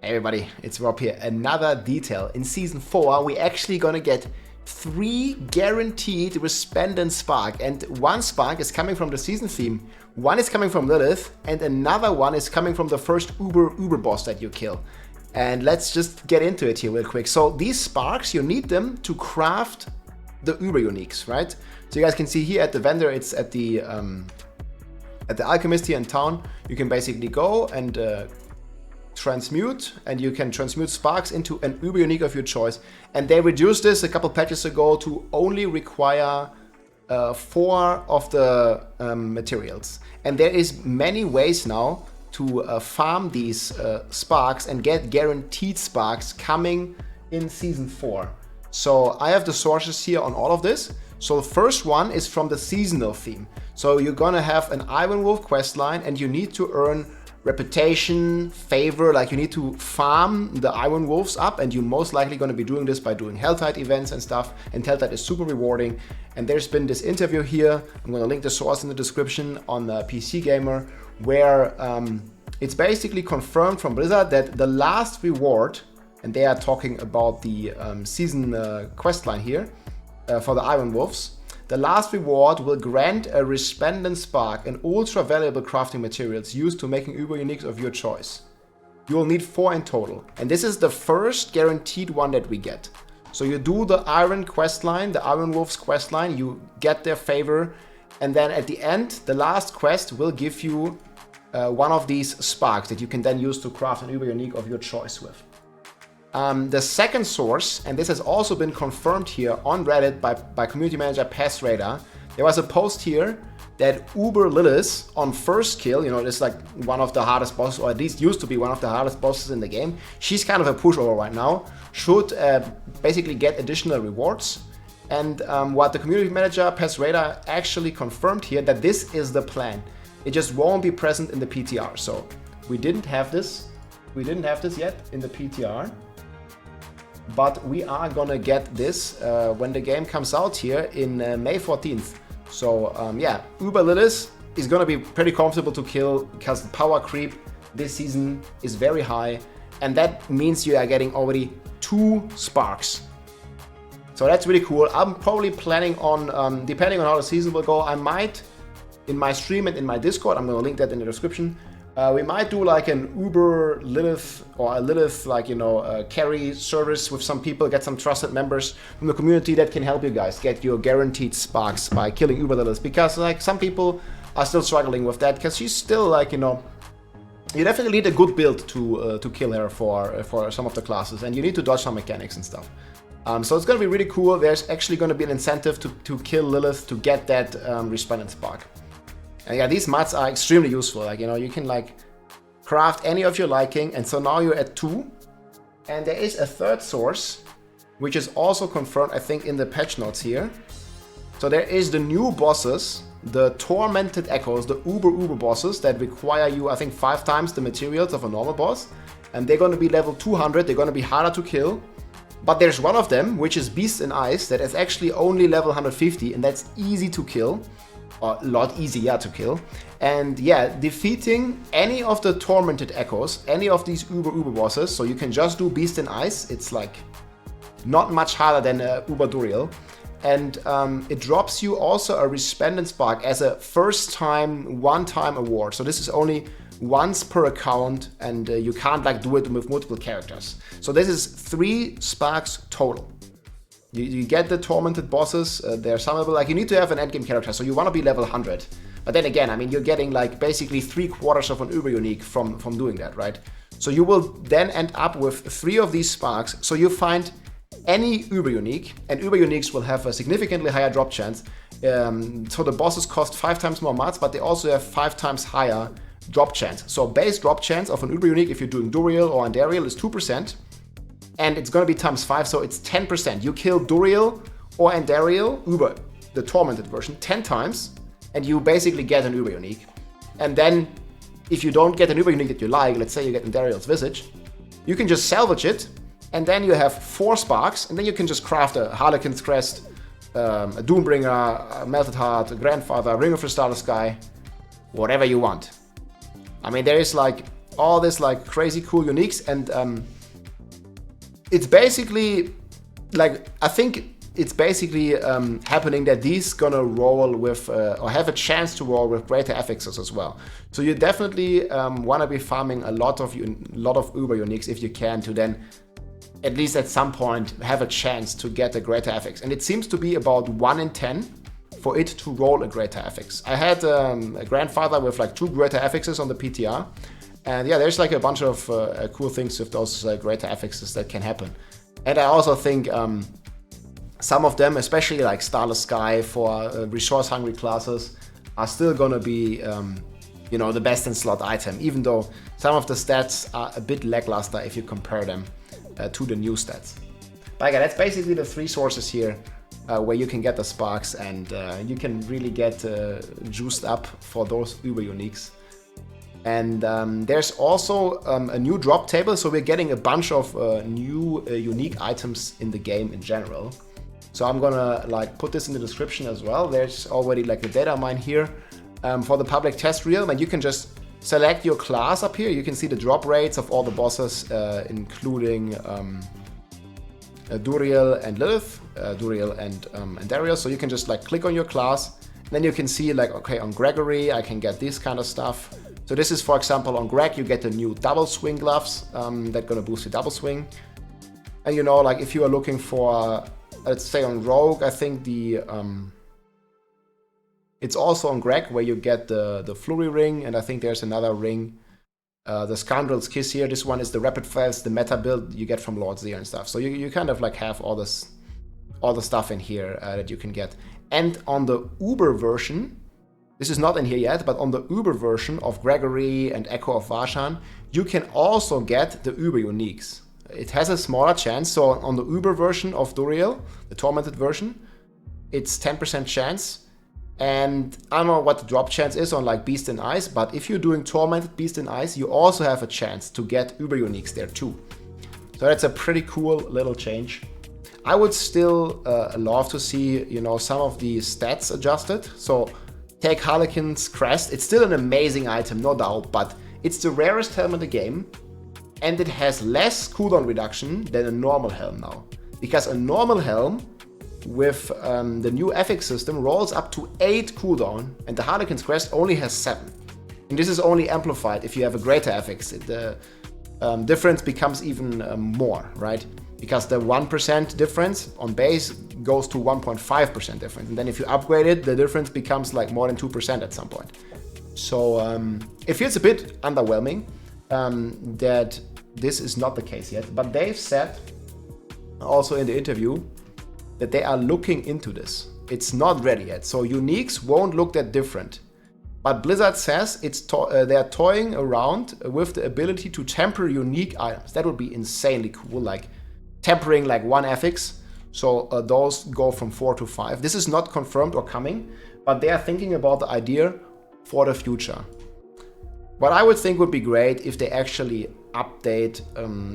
Hey everybody, it's Rob here. Another detail. In Season 4, we're actually gonna get 3 guaranteed Resplendent Spark. And 1 spark is coming from the season theme, 1 is coming from Lilith, and another one is coming from the first Uber boss that you kill. And let's just get into it here real quick. So these sparks, you need them to craft the Uber uniques, right? So you guys can see here at the vendor, it's at the alchemist here in town. You can basically go and transmute, and you can transmute sparks into an Uber unique of your choice. And they reduced this a couple patches ago to only require 4 of the materials. And there is many ways now to farm these sparks and get guaranteed sparks coming in Season 4. So I have the sources here on all of this. So the first one is from the seasonal theme. So you're gonna have an Iron Wolf questline, and you need to earn reputation, favor, like you need to farm the Iron Wolves up, and you're most likely going to be doing this by doing Helltide events and stuff, and Helltide is super rewarding. And there's been this interview here, I'm going to link the source in the description, on the PC Gamer, where it's basically confirmed from Blizzard that the last reward, and they are talking about the season questline here for the Iron Wolves, the last reward will grant a Resplendent Spark and ultra valuable crafting materials used to making Uber uniques of your choice. You will need 4 in total, and this is the first guaranteed one that we get. So you do the Iron questline, the Iron Wolves questline, you get their favor, and then at the end, the last quest will give you one of these sparks that you can then use to craft an Uber unique of your choice with. The second source, and this has also been confirmed here on Reddit by community manager Pass Radar, there was a post here that Uber Lilith on first kill, you know, it's like one of the hardest bosses, or at least used to be one of the hardest bosses in the game. She's kind of a pushover right now, should basically get additional rewards. And what the community manager Pass Radar actually confirmed here, that this is the plan. It just won't be present in the PTR. So we didn't have this yet in the PTR. But we are gonna get this when the game comes out here in May 14th. So yeah, Uber Lilith is gonna be pretty comfortable to kill because the power creep this season is very high, and that means you are getting already 2 sparks. So that's really cool. I'm probably planning on, depending on how the season will go, I might, in my stream and in my Discord, I'm gonna link that in the description, we might do like an Uber Lilith, or a Lilith, like, you know, carry service with some people, get some trusted members from the community that can help you guys get your guaranteed sparks by killing Uber Lilith. Because like some people are still struggling with that, because she's still like, you know, you definitely need a good build to kill her for some of the classes, and you need to dodge some mechanics and stuff. So it's gonna be really cool. There's actually gonna be an incentive to kill Lilith to get that Resplendent Spark. And yeah, these mods are extremely useful. Like, you know, you can like craft any of your liking, and so now you're at 2. And there is a third source, which is also confirmed, I think, in the patch notes here. So there is the new bosses, the Tormented Echoes, the Uber bosses that require you, I think, 5 times the materials of a normal boss. And they're gonna be level 200, they're gonna be harder to kill. But there's one of them, which is Beast in Ice, that is actually only level 150, and that's easy to kill. Or a lot easier to kill. And yeah, defeating any of the Tormented Echoes, any of these Uber bosses, so you can just do Beast in Ice, it's like not much harder than Uber Duriel. And it drops you also a Resplendent Spark as a one-time award. So this is only once per account, and you can't like do it with multiple characters. So this is 3 sparks total. You get the Tormented bosses, they're summonable, like you need to have an endgame character, so you want to be level 100. But then again, I mean, you're getting like basically 3/4 of an Uber unique from doing that, right? So you will then end up with 3 of these sparks, so you find any Uber unique, and Uber uniques will have a significantly higher drop chance. So the bosses cost 5 times more mats, but they also have 5 times higher drop chance. So base drop chance of an Uber unique, if you're doing Duriel or Andariel, is 2%. And it's gonna be times 5, so it's 10%. You kill Duriel or Andariel, Uber, the Tormented version, 10 times, and you basically get an Uber unique. And then, if you don't get an Uber unique that you like, let's say you get Andariel's Visage, you can just salvage it, and then you have 4 sparks, and then you can just craft a Harlequin's Crest, a Doombringer, a Melted Heart, a Grandfather, a Ring of the Starless Sky, whatever you want. I mean, there is like all this like crazy cool uniques, and it's basically like, I think it's basically happening that these gonna roll with or have a chance to roll with greater affixes as well. So you definitely want to be farming a lot of Uber uniques if you can, to then at least at some point have a chance to get a greater affix. And it seems to be about 1 in 10 for it to roll a greater affix. I had a grandfather with like 2 greater affixes on the PTR, and yeah, there's like a bunch of cool things with those greater affixes that can happen. And I also think some of them, especially like Starless Sky for resource-hungry classes, are still gonna be, you know, the best in slot item, even though some of the stats are a bit lackluster if you compare them to the new stats. But again, that's basically the 3 sources here where you can get the sparks, and you can really get juiced up for those Uber uniques. And there's also a new drop table, so we're getting a bunch of new unique items in the game in general. So I'm gonna like put this in the description as well. There's already like the data mine here for the public test realm, and you can just select your class up here. You can see the drop rates of all the bosses, including Duriel and Lilith, Duriel and Darius. So you can just like click on your class, and then you can see like, okay, on Gregory I can get this kind of stuff. So this is, for example, on Greg you get the new double swing gloves that gonna boost your double swing. And you know, like if you are looking for, let's say on Rogue, I think the it's also on Greg where you get the Flurry ring, and I think there's another ring, the Scoundrel's Kiss here. This one is the Rapid Fast, the meta build you get from Lord Zir and stuff. So you kind of like have all the stuff in here that you can get. And on the Uber version, this is not in here yet, but on the Uber version of Gregory and Echo of Varshan, you can also get the Uber uniques. It has a smaller chance, so on the Uber version of Duriel, the Tormented version, it's 10% chance. And I don't know what the drop chance is on like Beast in Ice, but if you're doing Tormented Beast in Ice, you also have a chance to get Uber uniques there too. So that's a pretty cool little change. I would still love to see, you know, some of the stats adjusted. So take Harlequin's Crest. It's still an amazing item, no doubt, but it's the rarest helm in the game, and it has less cooldown reduction than a normal helm now. Because a normal helm with the new Affix system rolls up to 8 cooldown, and the Harlequin's Crest only has 7. And this is only amplified if you have a greater Affix. The difference becomes even more, right? Because the 1% difference on base goes to 1.5% difference. And then if you upgrade it, the difference becomes like more than 2% at some point. So it feels a bit underwhelming that this is not the case yet. But they've said also in the interview that they are looking into this. It's not ready yet, so uniques won't look that different. But Blizzard says they're toying around with the ability to temper unique items. That would be insanely cool, like tempering like 1 affix, so those go from 4 to 5. This is not confirmed or coming, but they are thinking about the idea for the future. What I would think would be great if they actually update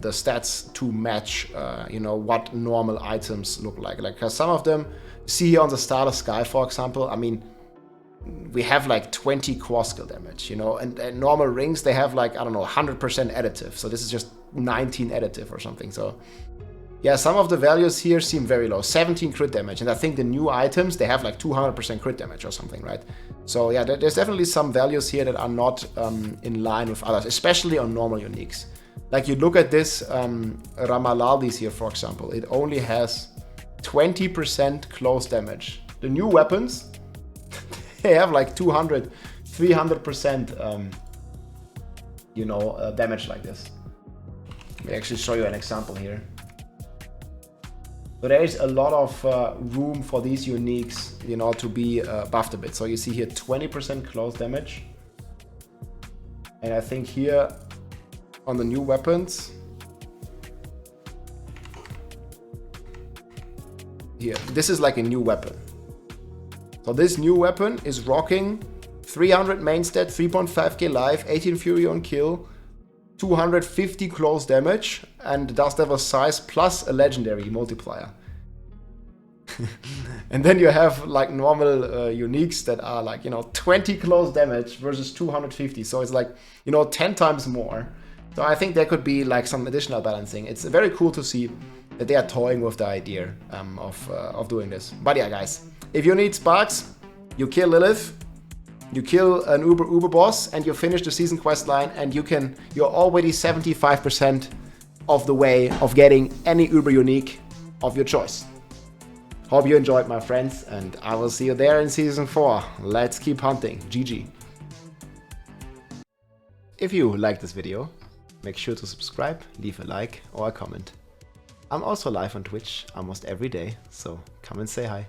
the stats to match, you know, what normal items look like. Like, cause some of them, see here on the Starless Sky, for example, I mean, we have like 20 core skill damage, you know, and normal rings, they have like, I don't know, 100% additive. So this is just 19 additive or something. So yeah, some of the values here seem very low, 17 crit damage. And I think the new items, they have like 200% crit damage or something, right? So yeah, there's definitely some values here that are not in line with others, especially on normal uniques. Like you look at this Ramalaldi's here, for example, it only has 20% close damage. The new weapons, they have like 200, 300% you know, damage like this. Let me actually show you an example here. So there is a lot of room for these uniques, you know, to be buffed a bit. So you see here 20% close damage. And I think here on the new weapons, here, this is like a new weapon. So this new weapon is rocking 300 main stat, 3.5k life, 18 fury on kill, 250 close damage, and Dust Devil size plus a legendary multiplier. And then you have like normal uniques that are like, you know, 20 close damage versus 250. So it's like, you know, 10 times more. So I think there could be like some additional balancing. It's very cool to see that they are toying with the idea of doing this. But yeah, guys, if you need sparks, you kill Lilith, you kill an Uber boss, and you finish the season quest line, and you're already 75% of the way of getting any Uber unique of your choice. Hope you enjoyed, my friends, and I will see you there in season 4. Let's keep hunting. GG. If you like this video, make sure to subscribe, leave a like or a comment. I'm also live on Twitch almost every day, so come and say hi.